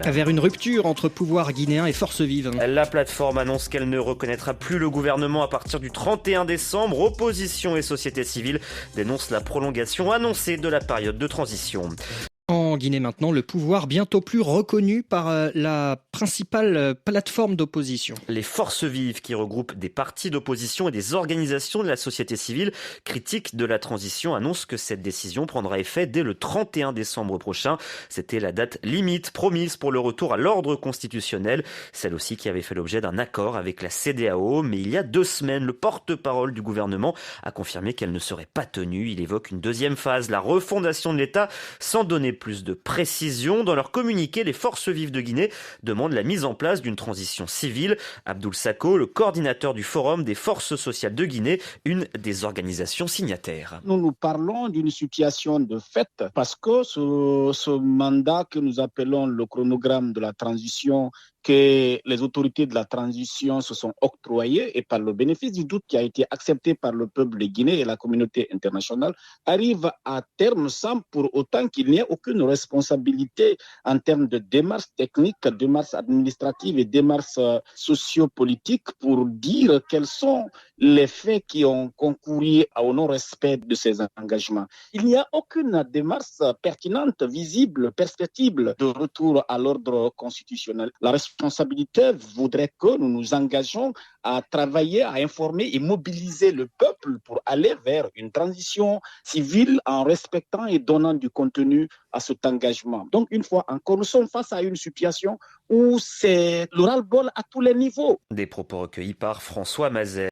Vers une rupture entre pouvoir guinéen et forces vives. La plateforme annonce qu'elle ne reconnaîtra plus le gouvernement à partir du 31 décembre. Opposition et société civile dénoncent la prolongation annoncée de la période de transition. En Guinée maintenant, le pouvoir bientôt plus reconnu par la principale plateforme d'opposition. Les forces vives qui regroupent des partis d'opposition et des organisations de la société civile critiques de la transition annoncent que cette décision prendra effet dès le 31 décembre prochain. C'était la date limite promise pour le retour à l'ordre constitutionnel, celle aussi qui avait fait l'objet d'un accord avec la CEDEAO. Mais il y a 2 semaines, le porte-parole du gouvernement a confirmé qu'elle ne serait pas tenue. Il évoque une deuxième phase, la refondation de l'État, sans donner plus de précision. Dans leur communiqué, les forces vives de Guinée demandent la mise en place d'une transition civile. Abdoul Sako, le coordinateur du Forum des forces sociales de Guinée, une des organisations signataires. Nous parlons d'une situation de fait parce que ce mandat que nous appelons le chronogramme de la transition, que les autorités de la transition se sont octroyées et par le bénéfice du doute qui a été accepté par le peuple de Guinée et la communauté internationale, arrive à terme sans pour autant qu'il n'y ait aucune responsabilité en termes de démarches techniques, démarches administratives et démarches sociopolitiques pour dire quels sont les faits qui ont concouru au non-respect de ces engagements. Il n'y a aucune démarche pertinente, visible, perspective de retour à l'ordre constitutionnel. La responsabilité voudrait que nous nous engageons à travailler, à informer et mobiliser le peuple pour aller vers une transition civile en respectant et donnant du contenu à cet engagement. Donc, une fois encore, nous sommes face à une situation où c'est le ras-le-bol à tous les niveaux. Des propos recueillis par François Mazel.